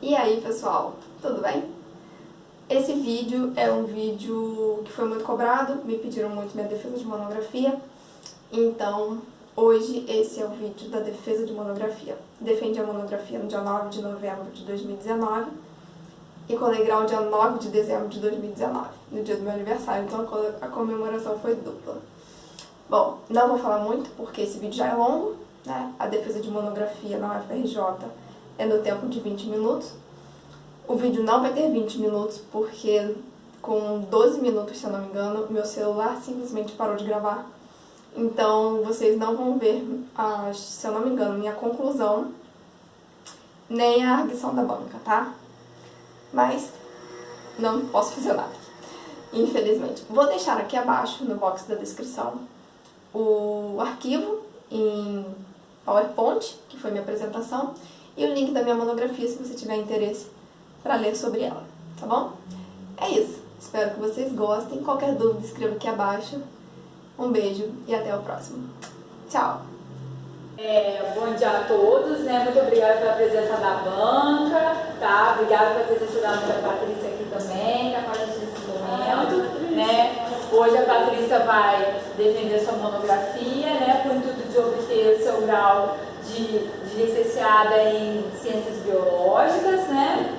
E aí, pessoal, tudo bem? Esse vídeo é um vídeo que foi muito cobrado, me pediram muito minha defesa de monografia, então hoje esse é o vídeo da defesa de monografia. Defendi a monografia no dia 9 de novembro de 2019 e colei grau dia 9 de dezembro de 2019, no dia do meu aniversário, então a comemoração foi dupla. Bom, não vou falar muito porque esse vídeo já é longo, né? A defesa de monografia na UFRJ é no tempo de 20 minutos. O vídeo não vai ter 20 minutos porque com 12 minutos, se eu não me engano, meu celular simplesmente parou de gravar. Então vocês não vão ver, se eu não me engano, minha conclusão, nem a arguição da banca, tá? Mas não posso fazer nada, infelizmente. Vou deixar aqui abaixo, no box da descrição, o arquivo em PowerPoint, que foi minha apresentação, e o link da minha monografia, se você tiver interesse para ler sobre ela, tá bom? É isso. Espero que vocês gostem. Qualquer dúvida, escreva aqui abaixo. Um beijo e até o próximo. Tchau! Bom dia a todos, né? Muito obrigada pela presença da banca, tá? Obrigada pela presença da Patrícia aqui também, que é a gente nesse momento, né? Hoje a Patrícia vai defender sua monografia, né? Com o intuito de obter o seu grau de licenciada em Ciências Biológicas, né?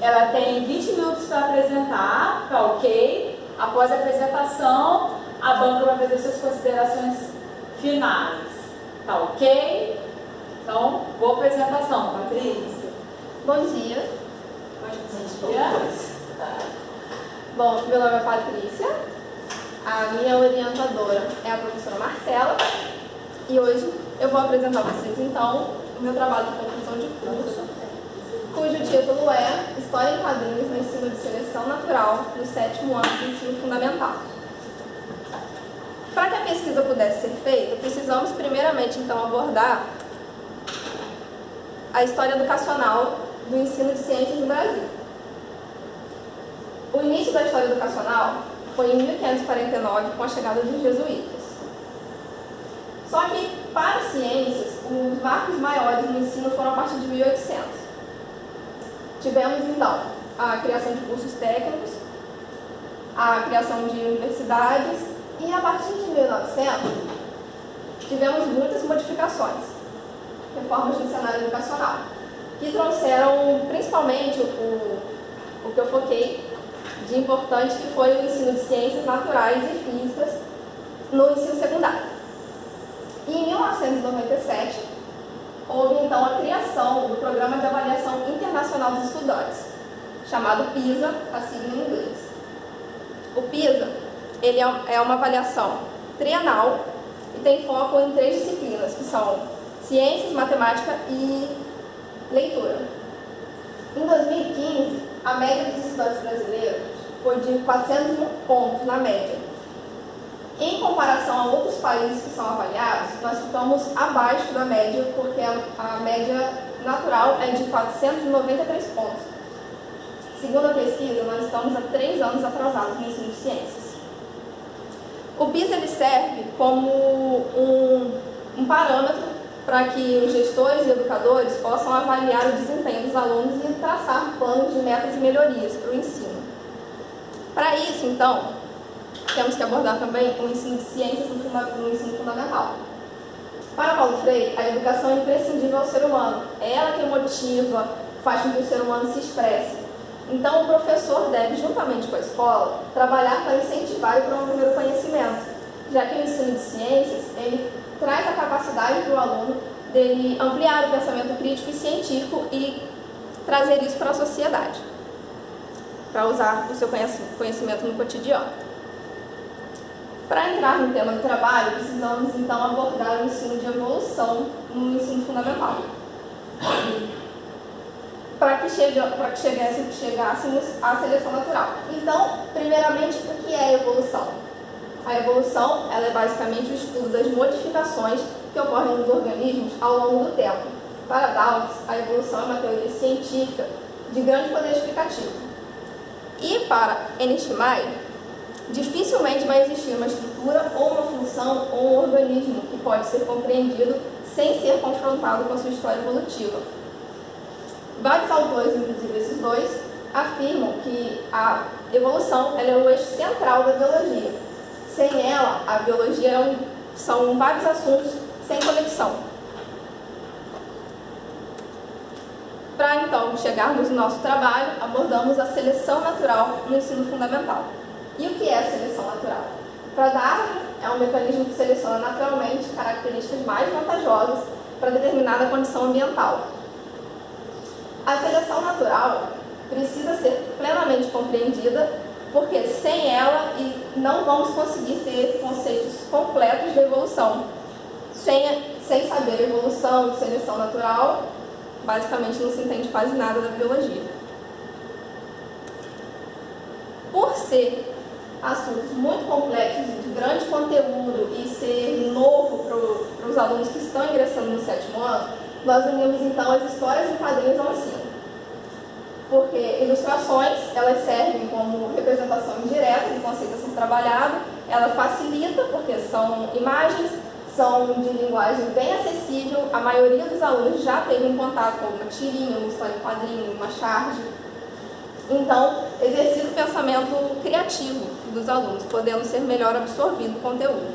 Ela tem 20 minutos para apresentar, tá ok? Após a apresentação, a banca vai fazer suas considerações finais, tá ok? Então, boa apresentação, Patrícia. Bom dia. Bom dia. Bom, meu nome é Patrícia. A minha orientadora é a professora Marcela. E hoje eu vou apresentar a vocês, então, o meu trabalho de conclusão de curso, cujo título é História em Quadrinhos no Ensino de Seleção Natural no 7º ano do Ensino Fundamental. Para que a pesquisa pudesse ser feita, precisamos primeiramente, então, abordar a história educacional do ensino de ciências no Brasil. O início da história educacional foi em 1549, com a chegada dos jesuítas. Só que, para ciências, os marcos maiores no ensino foram a partir de 1800. Tivemos, então, a criação de cursos técnicos, a criação de universidades e, a partir de 1900, tivemos muitas modificações, reformas no cenário educacional, que trouxeram, principalmente, o que eu foquei de importante, que foi o ensino de ciências naturais e físicas no ensino secundário. E em 1997, houve então a criação do Programa de Avaliação Internacional dos Estudantes, chamado PISA, a sigla em inglês. O PISA ele é uma avaliação trienal e tem foco em 3 disciplinas, que são ciências, matemática e leitura. Em 2015, a média dos estudantes brasileiros foi de 401 pontos na média. Em comparação a outros países que são avaliados, nós ficamos abaixo da média, porque a média natural é de 493 pontos. Segundo a pesquisa, nós estamos há 3 anos atrasados no ensino de ciências. O PISA ele serve como um parâmetro para que os gestores e educadores possam avaliar o desempenho dos alunos e traçar planos de metas e melhorias para o ensino. Para isso, então, temos que abordar também o ensino de ciências no ensino fundamental. Para Paulo Freire, a educação é imprescindível ao ser humano. É ela que motiva, faz com que o ser humano se expresse. Então, o professor deve, juntamente com a escola, trabalhar para incentivar e promover o conhecimento, já que o ensino de ciências ele traz a capacidade para o aluno dele ampliar o pensamento crítico e científico e trazer isso para a sociedade, para usar o seu conhecimento no cotidiano. Para entrar no tema do trabalho, precisamos então abordar o ensino de evolução no ensino fundamental. Para que chegássemos à seleção natural. Então, primeiramente, o que é evolução? A evolução ela é basicamente o estudo das modificações que ocorrem nos organismos ao longo do tempo. Para Dawkins, a evolução é uma teoria científica de grande poder explicativo. E para Ernest Mayr, dificilmente vai existir uma estrutura ou uma função ou um organismo que pode ser compreendido sem ser confrontado com a sua história evolutiva. Vários autores, inclusive esses dois, afirmam que a evolução ela é o eixo central da biologia. Sem ela, a biologia são vários assuntos sem conexão. Para então chegarmos no nosso trabalho, abordamos a seleção natural no ensino fundamental. E o que é a seleção natural? Para Darwin, é um mecanismo que seleciona naturalmente características mais vantajosas para determinada condição ambiental. A seleção natural precisa ser plenamente compreendida, porque sem ela não vamos conseguir ter conceitos completos de evolução. Sem saber evolução e seleção natural, basicamente não se entende quase nada da biologia. Por ser assuntos muito complexos e de grande conteúdo e ser novo para os alunos que estão ingressando no 7º ano, nós unimos então as histórias em quadrinhos ao ensino. Porque ilustrações, elas servem como representação indireta do conceito a ser trabalhado, ela facilita porque são imagens, são de linguagem bem acessível, a maioria dos alunos já teve um contato com uma tirinha, uma história em quadrinho, uma charge. Então, exercita o pensamento criativo dos alunos, podendo ser melhor absorvido o conteúdo.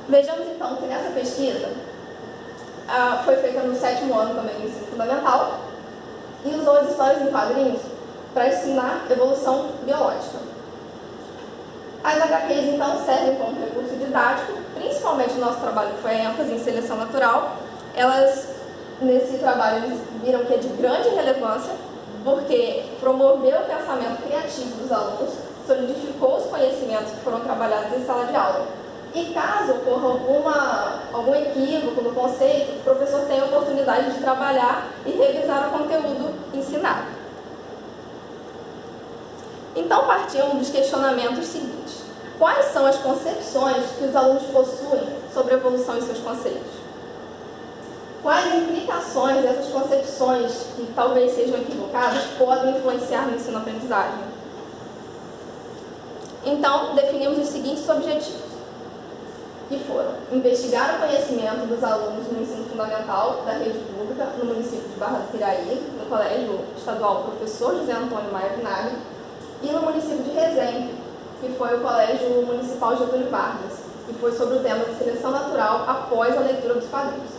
Vejamos então que nessa pesquisa foi feita no 7º ano também do ensino fundamental e usou as histórias em quadrinhos para ensinar evolução biológica. As HQs então servem como recurso didático, principalmente no nosso trabalho que foi a ênfase em seleção natural. Elas, nesse trabalho, eles viram que é de grande relevância, porque promoveu o pensamento criativo dos alunos, solidificou os conhecimentos que foram trabalhados em sala de aula. E caso ocorra algum equívoco no conceito, o professor tem a oportunidade de trabalhar e revisar o conteúdo ensinado. Então, partimos dos questionamentos seguintes. Quais são as concepções que os alunos possuem sobre a evolução e seus conceitos? Quais implicações essas concepções, que talvez sejam equivocadas, podem influenciar no ensino-aprendizagem? Então, definimos os seguintes objetivos, que foram investigar o conhecimento dos alunos no ensino fundamental da rede pública no município de Barra do Piraí, no Colégio Estadual Professor José Antônio Maia Vinagre, e no município de Resende, que foi o Colégio Municipal Getúlio Vargas, que foi sobre o tema de seleção natural após a leitura dos quadrinhos.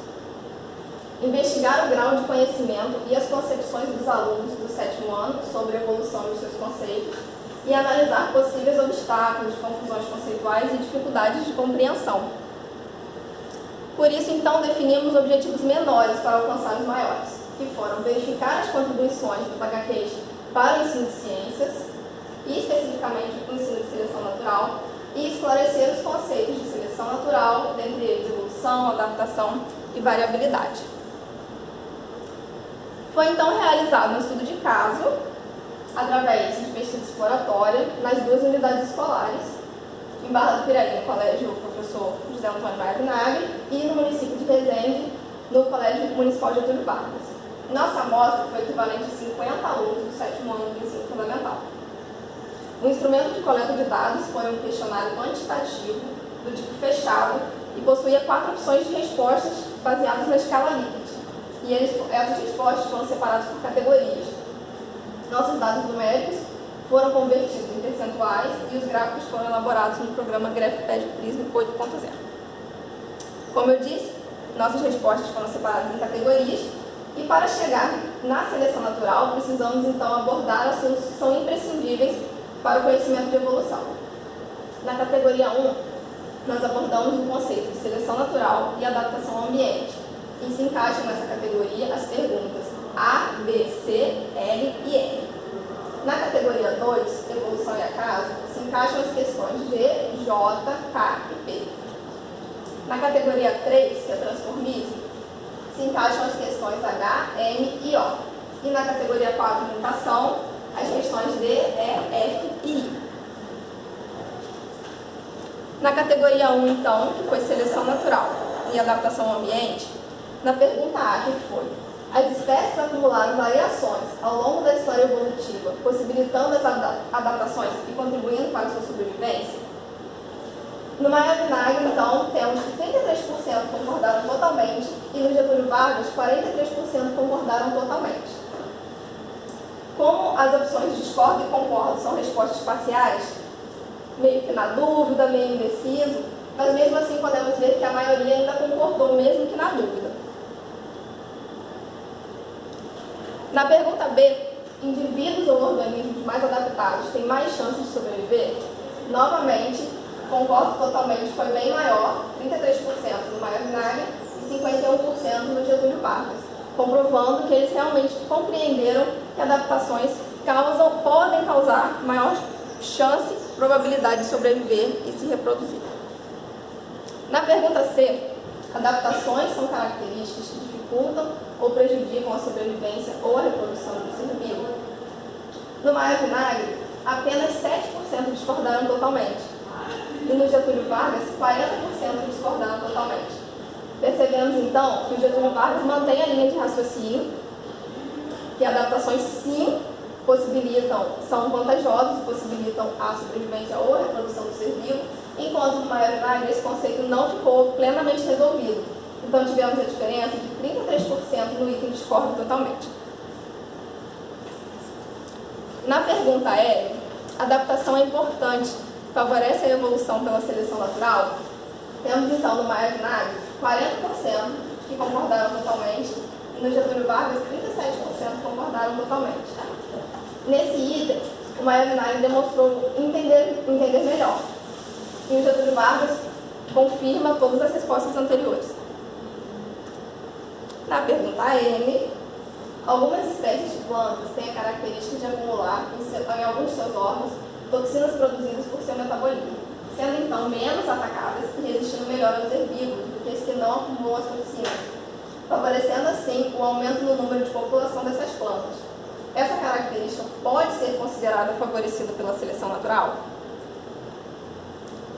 Investigar o grau de conhecimento e as concepções dos alunos do 7º ano sobre a evolução e os seus conceitos e analisar possíveis obstáculos, confusões conceituais e dificuldades de compreensão. Por isso, então, definimos objetivos menores para alcançar os maiores, que foram verificar as contribuições dos HQs para o ensino de ciências, e especificamente o ensino de seleção natural, e esclarecer os conceitos de seleção natural, dentre eles evolução, adaptação e variabilidade. Foi então realizado um estudo de caso, através de pesquisa exploratória, nas 2 unidades escolares, em Barra do Piraí, no Colégio Professor José Antônio Maia Vinagre, e no município de Resende, no Colégio Municipal Getúlio Vargas. Nossa amostra foi equivalente a 50 alunos do 7º ano do ensino fundamental. O instrumento de coleta de dados foi um questionário quantitativo, do tipo fechado, e possuía 4 opções de respostas baseadas na escala Likert. E essas respostas foram separadas por categorias. Nossos dados numéricos foram convertidos em percentuais e os gráficos foram elaborados no programa GraphPad Prism 8.0. Como eu disse, nossas respostas foram separadas em categorias e para chegar na seleção natural precisamos então abordar assuntos que são imprescindíveis para o conhecimento de evolução. Na categoria 1, nós abordamos o conceito de seleção natural e adaptação ao ambiente. E se encaixam nessa categoria as perguntas A, B, C, L e M. Na categoria 2, evolução e acaso, se encaixam as questões G, J, K e P. Na categoria 3, que é transformismo, se encaixam as questões H, M e O. E na categoria 4, mutação, as questões D, E, F e I. Na categoria 1, então, que foi seleção natural e adaptação ao ambiente, na pergunta A, que foi: as espécies acumularam variações ao longo da história evolutiva, possibilitando as adaptações e contribuindo para a sua sobrevivência? No Maia Vinagre, então, temos que 33% concordaram totalmente e no Getúlio Vargas, 43% concordaram concordaram totalmente. Como as opções discordo e concordo são respostas parciais, meio que na dúvida, meio indeciso, mas mesmo assim podemos ver que a maioria ainda concordou mesmo que na dúvida. Na pergunta B, indivíduos ou organismos mais adaptados têm mais chances de sobreviver? Novamente, concordo totalmente, foi bem maior, 33% no Maia Vinagre e 51% no Getúlio Vargas, comprovando que eles realmente compreenderam que adaptações podem causar maior chance, probabilidade de sobreviver e se reproduzir. Na pergunta C, adaptações são características que dificultam ou prejudicam a sobrevivência ou a reprodução do ser vivo? No Maia Vinagre, apenas 7% discordaram totalmente. E no Getúlio Vargas, 40% discordaram totalmente. Percebemos então que o Getúlio Vargas mantém a linha de raciocínio, que adaptações sim são vantajosas, possibilitam a sobrevivência ou a reprodução do ser vivo, enquanto no Maia Vinagre esse conceito não ficou plenamente resolvido. Então tivemos a diferença de 33% no item discordo totalmente. Na pergunta E, adaptação é importante, favorece a evolução pela seleção natural? Temos então no Maia Vinagre 40% que concordaram totalmente e no Getúlio Vargas 37% concordaram totalmente. Nesse item, o Maia Vinagre demonstrou entender melhor e o Getúlio Vargas confirma todas as respostas anteriores. Na pergunta M, algumas espécies de plantas têm a característica de acumular em alguns de seus órgãos toxinas produzidas por seu metabolismo, sendo então menos atacadas e resistindo melhor aos herbívoros do que as que não acumulam as toxinas, favorecendo assim o aumento no número de população dessas plantas. Essa característica pode ser considerada favorecida pela seleção natural?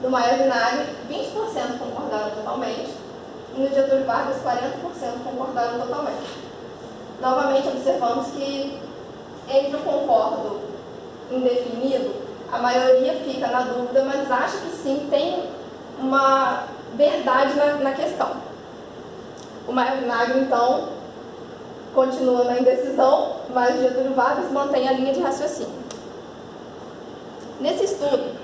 No Maia Vinagre, 20% concordaram totalmente e no Getúlio Vargas, 40% concordaram totalmente. Novamente observamos que entre o concordo indefinido, a maioria fica na dúvida, mas acha que sim, tem uma verdade na questão. O Maia Vinagre, então, continua na indecisão, mas o Getúlio Vargas mantém a linha de raciocínio. Nesse estudo,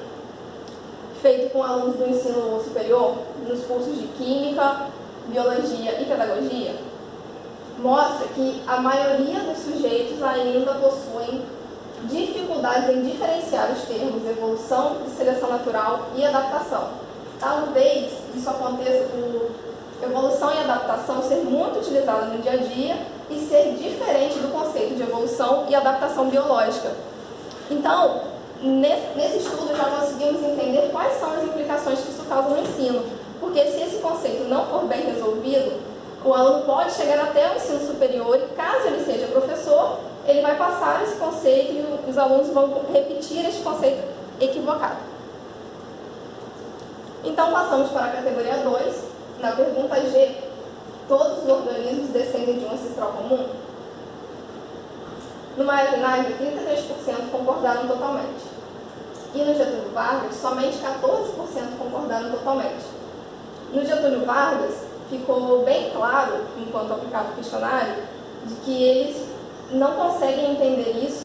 feito com alunos do ensino superior, nos cursos de Química, Biologia e Pedagogia, mostra que a maioria dos sujeitos ainda possuem dificuldades em diferenciar os termos evolução, seleção natural e adaptação. Talvez isso aconteça por evolução e adaptação ser muito utilizada no dia a dia e ser diferente do conceito de evolução e adaptação biológica. Então, nesse estudo já conseguimos entender quais são as implicações que isso causa no ensino, porque se esse conceito não for bem resolvido, o aluno pode chegar até o ensino superior e, caso ele seja professor, ele vai passar esse conceito e os alunos vão repetir esse conceito equivocado. Então, passamos para a categoria 2. Na pergunta G, todos os organismos descendem de um ancestral comum? No Maia Vinagre, 33% concordaram totalmente. E no Getúlio Vargas, somente 14% concordaram totalmente. No Getúlio Vargas, ficou bem claro, enquanto aplicava o questionário, de que eles não conseguem entender isso